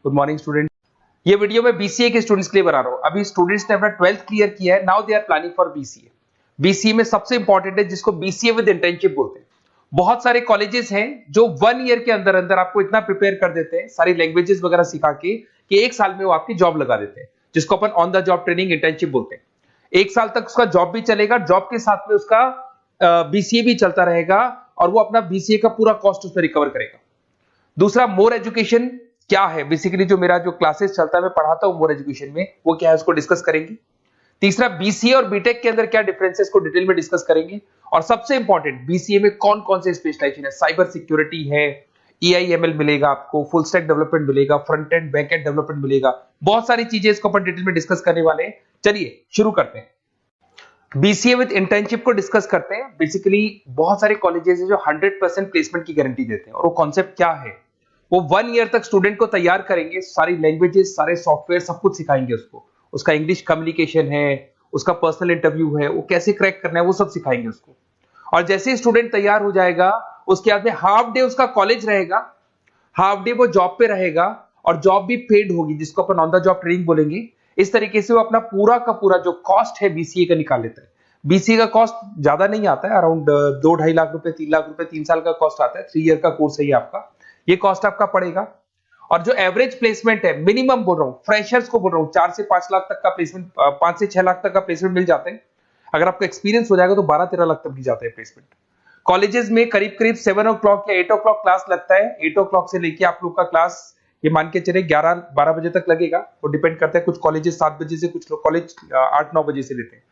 Good morning student. ये video मैं BCA के स्टूडेंट्स के लिए बना रहा हूँ। अभी स्टूडेंट्स ने अपना 12th क्लियर किया है, now they are planning for BCA. BCA में सबसे इंपॉर्टेंट है जिसको बीसीए विद इंटर्नशिप बोलते हैं। बहुत सारे कॉलेजेस हैं जो 1 ईयर के अंदर अंदर आपको इतना प्रिपेयर कर देते हैं, सारी लैंग्वेजेस वगैरह सिखा के, कि 1 साल में वो आपकी जॉब लगा देते हैं, जिसको अपन on the job training internship बोलते हैं। 1 साल तक उसका जॉब भी चलेगा, जॉब के साथ में उसका बीसीए भी चलता रहेगा और वो अपना बीसीए का पूरा कॉस्ट उसमें रिकवर करेगा। दूसरा, मोर एजुकेशन क्या है, बेसिकली जो मेरा जो क्लासेस चलता है मैं पढ़ाता हूं मोर एजुकेशन में, वो क्या है उसको डिस्कस करेंगे। तीसरा, बीसीए और बीटेक के अंदर क्या डिफरेंसेस को डिटेल में डिस्कस करेंगे। और सबसे इंपॉर्टेंट, बीसीए में कौन कौन से स्पेशलाइजेशन है, साइबर सिक्योरिटी है, एआईएमएल मिलेगा आपको, फुल स्टैक डेवलपमेंट मिलेगा, front end back and development मिलेगा, बहुत सारी चीजें इसको अपन डिटेल में डिस्कस करने वाले हैं। चलिए शुरू करते हैं। बीसीए विद इंटर्नशिप को डिस्कस करते हैं। बेसिकली बहुत सारे कॉलेजेस हैं जो 100% प्लेसमेंट की गारंटी देते हैं, और वो कॉन्सेप्ट क्या है, वो 1 ईयर तक स्टूडेंट को तैयार करेंगे, सारी लैंग्वेजेस, सारे सॉफ्टवेयर, सब कुछ सिखाएंगे उसको। उसका इंग्लिश कम्युनिकेशन है, उसका पर्सनल इंटरव्यू है, वो कैसे क्रैक करना है, वो सब सिखाएंगे उसको। और जैसे ही स्टूडेंट तैयार हो जाएगा, उसके बाद में हाफ डे उसका कॉलेज रहेगा, हाफ डे वो जॉब पे रहेगा, और जॉब भी पेड होगी, जिसको अपन ऑन द जॉब ट्रेनिंग बोलेंगे। इस तरीके से वो अपना पूरा का पूरा जो कॉस्ट है बीसीए का निकाल लेता है। बीसीए का कॉस्ट ज्यादा नहीं आता है, अराउंड 2-2.5 लाख रुपए, 3 लाख रुपए 3 साल का कॉस्ट आता है। 3 ईयर का कोर्स है ये आपका, ये कॉस्ट आपका पड़ेगा। और जो एवरेज प्लेसमेंट है, मिनिमम बोल रहा हूँ, फ्रेशर्स को बोल रहा हूँ, 4 से 5 लाख तक का प्लेसमेंट, 5 से 6 लाख तक का प्लेसमेंट मिल जाते हैं। अगर आपका एक्सपीरियंस हो जाएगा तो 12-13 लाख तक भी जाता है प्लेसमेंट। कॉलेजेस में करीब करीब 7 o'clock या 8 o'clock क्लास लगता है। 8 o'clock से लेके आप लोग का क्लास, ये मान के चले 11-12 बजे तक लगेगा। वो डिपेंड करता है, कुछ कॉलेजेस 7 बजे से, कुछ कॉलेज 8-9 बजे से लेते हैं।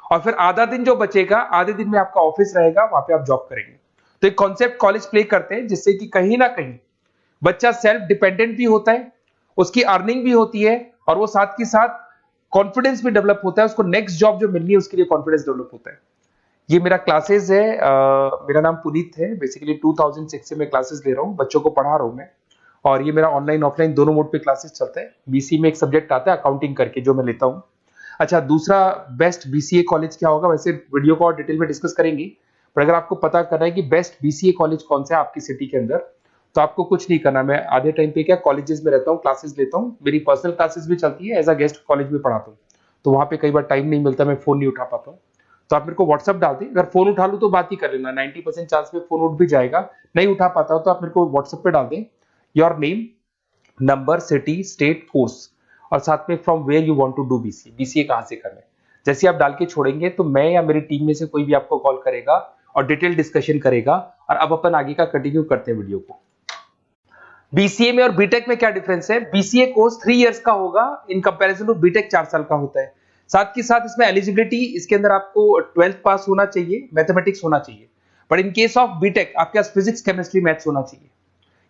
और फिर आधा दिन जो बचेगा, आधे दिन में आपका ऑफिस रहेगा, वहां पे आप जॉब करेंगे। तो एक कॉन्सेप्ट कॉलेज प्ले करते हैं, जिससे कि कहीं ना कहीं बच्चा सेल्फ डिपेंडेंट भी होता है, उसकी अर्निंग भी होती है, और वो साथ के साथ कॉन्फिडेंस भी डेवलप होता है। उसको नेक्स्ट जॉब जो मिलनी है उसके लिए कॉन्फिडेंस डेवलप होता है। ये मेरा क्लासेस है, मेरा नाम पुनीत है। बेसिकली 2006 से मैं क्लासेस ले रहा हूँ, बच्चों को पढ़ा रहा हूँ मैं। और ये मेरा ऑनलाइन ऑफलाइन दोनों मोड पे क्लासेस चलता है। बीसी में एक सब्जेक्ट आता है अकाउंटिंग करके, जो मैं लेता हूँ। अच्छा, दूसरा, बेस्ट बीसीए कॉलेज क्या होगा, वैसे वीडियो को और डिटेल में डिस्कस करेंगे, पर अगर आपको पता करना है कि बेस्ट बीसीए कॉलेज कौन सा है आपकी सिटी के अंदर, तो आपको कुछ नहीं करना। मैं आधे टाइम पे क्या कॉलेजेस में रहता हूँ, क्लासेस लेता हूँ, मेरी पर्सनल क्लासेस भी चलती है, एज अ गेस्ट कॉलेज में पढ़ाता हूँ। तो वहां पे कई बार टाइम नहीं मिलता, मैं फोन नहीं उठा पाता हूँ, तो आप मेरे को व्हाट्सअप डाल दें। अगर फोन उठा लूँ तो बात ही कर लेना, 90% चांस में फोन उठ भी जाएगा। नहीं उठा पाता हो तो आप मेरे को व्हाट्सएप पे डाल दें, your name, number, city, state, course, और साथ में from where you want to do BCA, BCA कहां से करना है। जैसे आप डाल के छोड़ेंगे तो मैं या मेरी टीम में से कोई भी आपको कॉल करेगा और डिटेल डिस्कशन करेगा। और अब अपन आगे का कंटिन्यू करते हैं वीडियो को। बीसीए में और बीटेक में क्या डिफरेंस है। बीसीए कोर्स 3 इयर्स का होगा, इन कंपैरिजन टू बीटेक 4 साल का होता है। साथ के साथ इसमें एलिजिबिलिटी, इसके अंदर आपको 12th पास होना चाहिए, मैथमेटिक्स होना चाहिए। But in case of BTech आपके पास फिजिक्स, केमिस्ट्री, मैथ्स होना चाहिए।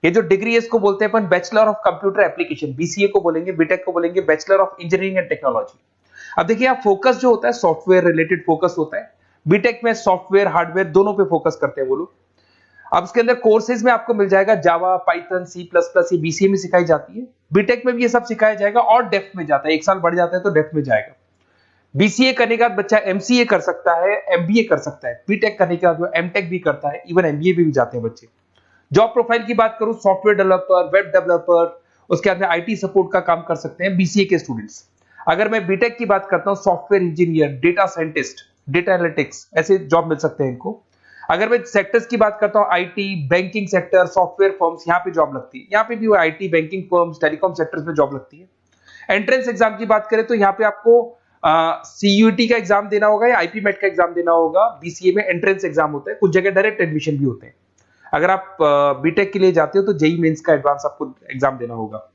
ये जो डिग्री है इसको बोलते हैं अपन bachelor of computer application, BCA को बोलेंगे, बीटेक को बोलेंगे bachelor of engineering and technology. अब देखिए, आप फोकस जो होता है सॉफ्टवेयर रिलेटेड फोकस होता है। बीटेक में सॉफ्टवेयर हार्डवेयर दोनों पे फोकस करते हैं वो लोग। अब इसके अंदर कोर्सेज में आपको मिल जाएगा जावा, पाइथन, C++, ये बीसीए में सिखाई जाती है। बीटेक में भी ये सब सिखाया जाएगा, और डेप्थ में जाता है, 1 साल बढ़ जाता है तो डेप्थ में जाएगा। बीसीए करने के बाद बच्चा एमसीए कर सकता है, एमबीए कर सकता है। बीटेक करने के बाद वो एमटेक भी करता है, इवन एमबीए भी जाते हैं बच्चे। जॉब प्रोफाइल की बात करूं, सॉफ्टवेयर डेवलपर, वेब डेवलपर, उसके बाद में आईटी सपोर्ट का काम कर सकते हैं बीसीए के स्टूडेंट्स। अगर मैं बीटेक की बात करता हूं, software engineer, data scientist, data analytics, ऐसे जॉब मिल सकते हैं इनको। अगर मैं सेक्टर्स की बात करता हूं, IT, banking sector, software firms, यहाँ पे जॉब लगती है। यहाँ पे भी वो IT, banking firms, telecom sectors में जॉब लगती है। एंट्रेंस एग्जाम की बात करें तो यहाँ पे आपको सीयूटी का एग्जाम देना होगा या आईपीमेट का एग्जाम देना होगा। बीसीए में एंट्रेंस एग्जाम होता है, कुछ जगह डायरेक्ट एडमिशन भी होते हैं। अगर आप बीटेक के लिए जाते हो तो जेई मेंस का एडवांस आपको एग्जाम देना होगा।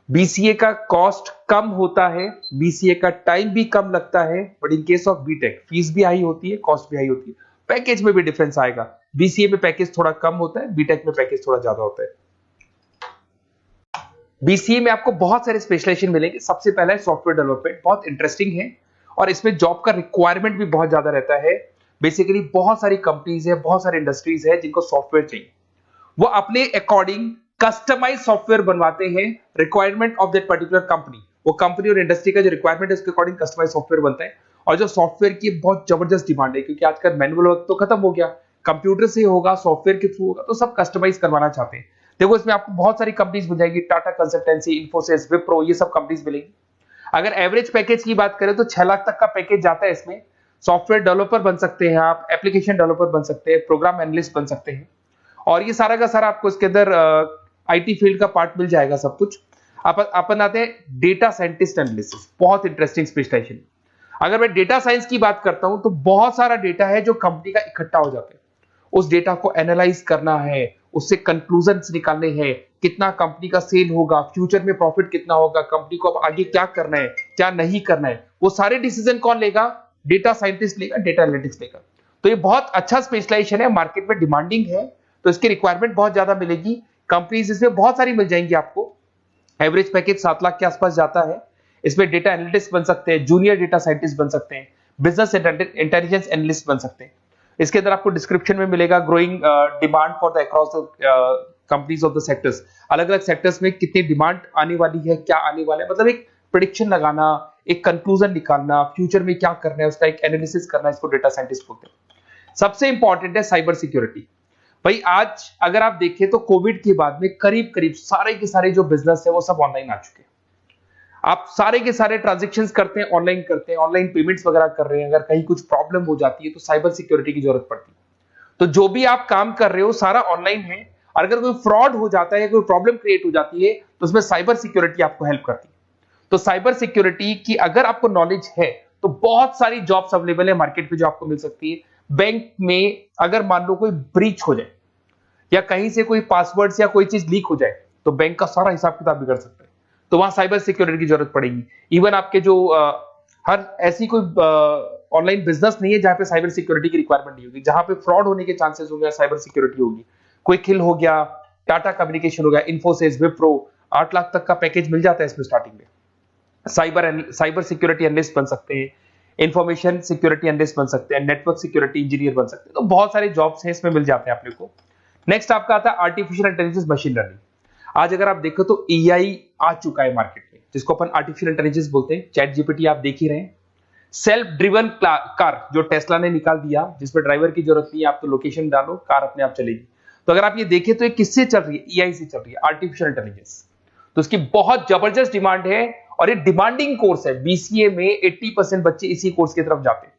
बीसीए का कॉस्ट कम होता है, बीसीए का टाइम भी कम लगता है, but in case of BTech fees भी हाई होती है, कॉस्ट भी हाई होती है, पैकेज में भी डिफरेंस आएगा। बीसीए में पैकेज थोड़ा कम होता है, बीटेक में पैकेज थोड़ा ज्यादा होता है। बीसीए में आपको बहुत सारे स्पेशलाइजेशन मिलेंगे। सबसे पहला है सॉफ्टवेयर डेवलपमेंट, बहुत इंटरेस्टिंग है, और इसमें जॉब का रिक्वायरमेंट भी बहुत ज्यादा रहता है। बेसिकली बहुत सारी कंपनीज है, बहुत सारी इंडस्ट्रीज है जिनको सॉफ्टवेयर चाहिए, वो अपने अकॉर्डिंग कस्टमाइज सॉफ्टवेयर बनवाते हैं, requirement of that particular company. वो कंपनी और इंडस्ट्री का जो रिक्वायरमेंट है उसके अकॉर्डिंग कस्टमाइज सॉफ्टवेयर बनता है। और जो सॉफ्टवेयर की बहुत जबरदस्त डिमांड है, क्योंकि आजकल मैनुअल वर्क तो खत्म हो गया, कंप्यूटर से होगा, सॉफ्टवेयर के थ्रू होगा, तो सब कस्टमाइज करवाना चाहते हैं। देखो इसमें आपको बहुत सारी कंपनीज मिल जाएगी, टाटा कंसल्टेंसी, इन्फोसिस, विप्रो, ये सब कंपनीज मिलेंगी। अगर एवरेज पैकेज की बात करें तो 6 लाख तक का पैकेज जाता है इसमें। सॉफ्टवेयर डेवलपर बन सकते हैं आप, एप्लीकेशन डेवलपर बन सकते हैं, प्रोग्राम एनालिस्ट बन सकते हैं, और ये सारा का सारा आपको इसके अंदर आईटी फील्ड का पार्ट मिल जाएगा सब कुछ। अपन आते हैं डेटा साइंटिस्ट एनालिसिस, बहुत इंटरेस्टिंग स्पेशलाइजेशन। अगर मैं डेटा साइंस की बात करता हूं तो बहुत सारा डेटा है जो कंपनी का इकट्ठा हो जाता है, उस डेटा को एनालाइज करना है, उससे कंक्लूजन्स निकालने हैं, कितना कंपनी का सेल होगा, फ्यूचर में प्रॉफिट कितना होगा, कंपनी को अब आगे क्या करना है, क्या नहीं करना है, वो सारे डिसीजन कौन लेगा? डेटा साइंटिस्ट लेगा, डेटा एनालिटिक्स लेगा। तो ये बहुत अच्छा स्पेशलाइजेशन है, मार्केट में डिमांडिंग है, तो इसकी रिक्वायरमेंट बहुत ज्यादा मिलेगी। कंपनीज इसमें बहुत सारी मिल जाएंगी आपको। एवरेज पैकेज 7 लाख के आसपास जाता है। इसमें डेटा एनालिटिक्स बन सकते हैं, जूनियर डेटा साइंटिस्ट बन सकते हैं, बिजनेस इंटेलिजेंस एनालिस्ट बन सकते हैं। इसके अंदर आपको डिस्क्रिप्शन में मिलेगा growing demand for the across the companies of the sectors. अलग अलग सेक्टर्स में कितनी डिमांड आने वाली है, क्या आने वाला है, मतलब एक प्रेडिक्शन लगाना, एक कंक्लूजन निकालना, फ्यूचर में क्या करना है उसका एक एनालिसिस करना, इसको डेटा साइंटिस्ट बोलते हैं। सबसे इंपॉर्टेंट है साइबर सिक्योरिटी। भाई आज अगर आप देखें तो कोविड के बाद में करीब करीब सारे के सारे जो बिजनेस है वो सब ऑनलाइन आ चुके हैं। आप सारे के सारे ट्रांजैक्शंस करते हैं, ऑनलाइन करते हैं, ऑनलाइन पेमेंट्स वगैरह कर रहे हैं। अगर कहीं कुछ प्रॉब्लम हो जाती है तो साइबर सिक्योरिटी की जरूरत पड़ती है। तो जो भी आप काम कर रहे हो सारा ऑनलाइन है, और अगर कोई फ्रॉड हो जाता है या कोई प्रॉब्लम क्रिएट हो जाती है तो उसमें साइबर सिक्योरिटी आपको हेल्प करती है। तो साइबर सिक्योरिटी की अगर आपको नॉलेज है तो बहुत सारी जॉब्स अवेलेबल है मार्केट पे जो आपको मिल सकती है। बैंक में अगर मान लो कोई ब्रीच हो जाए या कहीं से कोई पासवर्ड्स या कोई चीज लीक हो जाए तो बैंक का सारा हिसाब किताब बिगड़ सकता है, तो वहां साइबर सिक्योरिटी की जरूरत पड़ेगी। इवन आपके जो हर ऐसी कोई ऑनलाइन बिजनेस नहीं है जहां पे साइबर सिक्योरिटी की रिक्वायरमेंट नहीं होगी, जहां पे फ्रॉड होने के चांसेस होंगे, साइबर सिक्योरिटी होगी। क्विक हिल हो गया, टाटा कम्युनिकेशन हो गया, इन्फोसिस, विप्रो, 8 लाख तक का पैकेज मिल जाता है इसमें स्टार्टिंग में। साइबर सिक्योरिटी एनालिस्ट बन सकते हैं, इंफॉर्मेशन सिक्योरिटी एनालिस्ट बन सकते हैं, नेटवर्क सिक्योरिटी इंजीनियर बन सकते हैं। तो बहुत सारे जॉब्स हैं इसमें मिल जाते हैं आप लोग को। नेक्स्ट आपका आता है आर्टिफिशियल इंटेलिजेंस, मशीन लर्निंग। आज अगर आप देखो तो एआई आ चुका है मार्केट में, जिसको अपन आर्टिफिशियल इंटेलिजेंस बोलते हैं। चैट जीपीटी आप देख ही रहे हैं। सेल्फ ड्रिवन कार जो टेस्ला ने निकाल दिया, जिसमें ड्राइवर की जरूरत नहीं है, आप तो लोकेशन डालो कार अपने आप चलेगी। तो अगर आप ये देखें तो ये किससे चल रही है? एआई से चल रही है, आर्टिफिशियल इंटेलिजेंस। तो इसकी बहुत जबरदस्त डिमांड है और ये डिमांडिंग कोर्स है। बीसीए में 80% बच्चे इसी कोर्स की तरफ जाते हैं।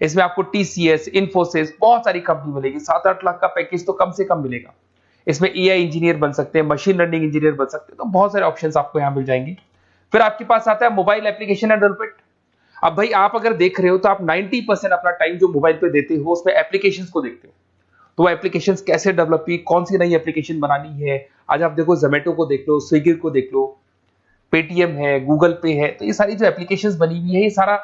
इसमें आपको टीसीएस, इन्फोसिस, बहुत सारी कंपनी मिलेगी। 7-8 लाख का पैकेज तो कम से कम मिलेगा। इसमें एआई इंजीनियर बन सकते हैं, मशीन लर्निंग इंजीनियर बन सकते हैं। तो बहुत सारे ऑप्शंस आपको यहां मिल जाएंगे। फिर आपके पास आता है मोबाइल एप्लीकेशन एंड डेवलपमेंट। अब भाई आप अगर देख रहे हो तो आप 90% अपना टाइम जो मोबाइल पे देते हो उसमें एप्लीकेशंस को देखते हो। तो वो एप्लीकेशंस कैसे डेवलप की, कौन सी नई एप्लीकेशन बनानी है। आज आप देखो जोमेटो को देख लो, स्विगी को देख लो, पेटीएम है, गूगल पे है। तो ये सारी जो एप्लीकेशंस बनी हुई है, ये सारा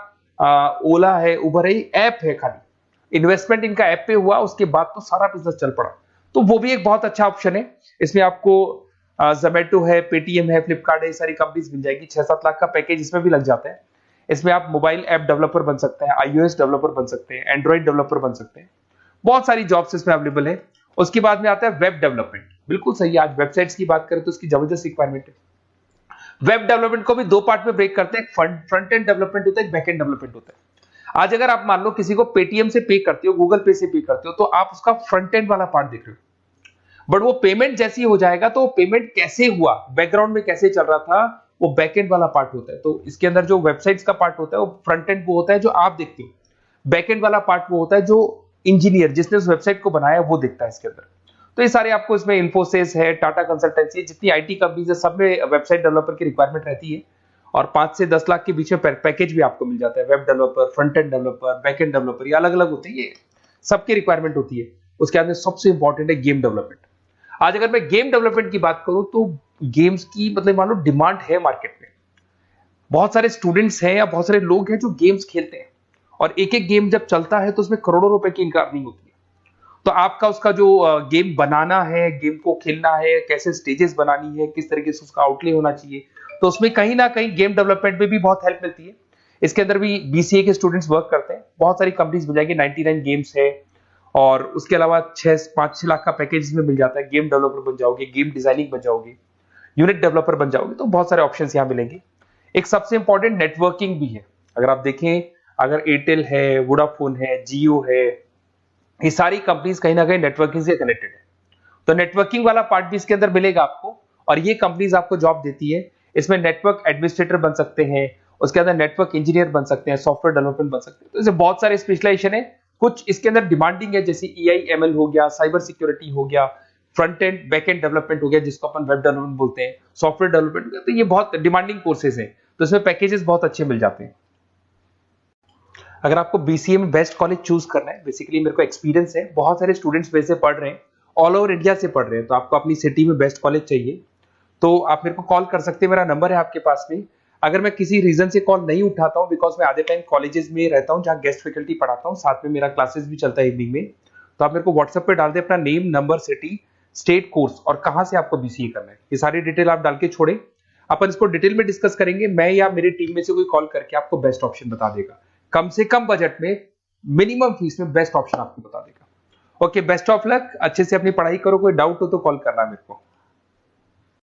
ओला है, उबर है, ऐप है। खाली इन्वेस्टमेंट इनका ऐप पे हुआ, उसके बाद तो सारा बिजनेस चल पड़ा। तो वो भी एक बहुत अच्छा ऑप्शन है। इसमें आपको जोमेटो है, पेटीएम है, फ्लिपकार्ट है, सारी कंपनीज मिल जाएगी। 6-7 लाख का पैकेज इसमें भी लग जाता है। इसमें आप मोबाइल ऐप डेवलपर बन सकते हैं, आईओएस डेवलपर बन सकते हैं, एंड्रॉइड डेवलपर बन सकते हैं। बहुत सारी जॉब्स इसमें अवेलेबल है। उसके बाद में आता है वेब डेवलपमेंट। बिल्कुल सही, आज वेबसाइट्स की बात करें तो उसकी जबरदस्त रिक्वायरमेंट है। वेब डेवलपमेंट को भी दो पार्ट में ब्रेक करते हैं। फ्रंट एंड डेवलपमेंट होता है, बैक एंड डेवलपमेंट होता है। आज अगर आप मान लो किसी को पेटीएम से पे करते हो, गूगल पे से पे करते हो, तो आप उसका फ्रंट एंड वाला पार्ट देख रहे हो। बट वो पेमेंट जैसी हो जाएगा तो पेमेंट कैसे हुआ, बैकग्राउंड में कैसे चल रहा था, वो बैक एंड वाला पार्ट होता है। तो इसके अंदर जो वेबसाइट्स का पार्ट होता है वो फ्रंट एंड वो होता है जो आप देखते हो। बैक एंड वाला पार्ट वो होता है जो इंजीनियर जिसने उस वेबसाइट को बनाया वो देखता है इसके अंदर। तो ये सारे आपको इसमें इन्फोसिस है, टाटा कंसल्टेंसी, जितनी आईटी कंपनीज है सब में वेबसाइट डेवलपर की रिक्वायरमेंट रहती है। और 5 से 10 लाख के बीच में पैकेज भी आपको मिल जाता है। Web developer, front end developer, back end developer, ये अलग अलग होते हैं, ये सबकी रिक्वायरमेंट होती है। उसके बाद में सबसे इंपॉर्टेंट है गेम डेवलपमेंट। आज अगर मैं गेम डेवलपमेंट की बात करूं तो गेम्स की मतलब मान लो डिमांड है मार्केट में। बहुत सारे स्टूडेंट्स हैं या बहुत सारे लोग हैं जो गेम्स खेलते हैं, और एक एक गेम जब चलता है तो उसमें करोड़ों रुपए की इनकम अर्निंग होती है। तो आपका उसका जो गेम बनाना है, गेम को खेलना है, कैसे स्टेजेस बनानी है, किस तरीके से उसका आउटले होना चाहिए, तो उसमें कहीं ना कहीं गेम डेवलपमेंट में भी बहुत हेल्प मिलती है। इसके अंदर भी बीसीए के स्टूडेंट्स वर्क करते हैं। बहुत सारी कंपनीज मिल जाएगी, 99 गेम्स है। और उसके अलावा 5-6 लाख का पैकेज में मिल जाता है। गेम डेवलपर बन जाओगे, गेम डिजाइनिंग बन जाओगे, यूनिट डेवलपर बन जाओगे, तो बहुत सारे ऑप्शंस यहाँ मिलेंगे। एक सबसे इंपॉर्टेंट नेटवर्किंग भी है। अगर आप देखें, अगर एयरटेल है, वोडाफोन है, जियो है, ये सारी कंपनीज कहीं ना कहीं नेटवर्किंग से कनेक्टेड है। तो नेटवर्किंग वाला पार्ट भी इसके अंदर मिलेगा आपको, और ये कंपनीज आपको जॉब देती है। इसमें नेटवर्क एडमिनिस्ट्रेटर बन सकते हैं, उसके अंदर नेटवर्क इंजीनियर बन सकते हैं, सॉफ्टवेयर डेवलपमेंट बन सकते हैं। तो इसे बहुत सारे स्पेशलाइजेशन है। कुछ इसके अंदर डिमांडिंग है, जैसे EI/ML हो गया, साइबर सिक्योरिटी हो गया, front end back and development हो गया जिसको अपन वेब डेवलपमेंट बोलते हैं, सॉफ्टवेयर डेवलपमेंट। तो ये बहुत डिमांडिंग कोर्सेज हैं, तो इसमें पैकेजेस बहुत अच्छे मिल जाते हैं। अगर आपको BCA में बेस्ट कॉलेज चूज करना है, बेसिकली मेरे को एक्सपीरियंस है, बहुत सारे स्टूडेंट्स वैसे पढ़ रहे हैं, ऑल ओवर इंडिया से पढ़ रहे हैं, तो आपको अपनी सिटी में बेस्ट कॉलेज चाहिए तो आप मेरे को कॉल कर सकते हैं, मेरा नंबर है आपके पास में। अगर मैं किसी रीजन से कॉल नहीं उठाता हूँ, बिकॉज मैं आधे टाइम कॉलेजेस में रहता हूँ जहाँ गेस्ट फैकल्टी पढ़ाता हूँ, साथ में मेरा क्लासेस भी चलता है इवनिंग में, तो आप मेरे को व्हाट्सएप पे डाल दे अपना name, number, city, state, course और कहाँ से आपको BCA करना है, ये सारी डिटेल आप डाल के छोड़े, अपन इसको डिटेल में डिस्कस करेंगे। मैं या मेरी टीम में से कोई कॉल करके आपको बेस्ट ऑप्शन बता देगा, कम से कम बजट में, मिनिमम फीस में बेस्ट ऑप्शन आपको बता देगा। ओके, बेस्ट ऑफ लक, अच्छे से अपनी पढ़ाई करो, कोई डाउट हो तो कॉल करना मेरे को।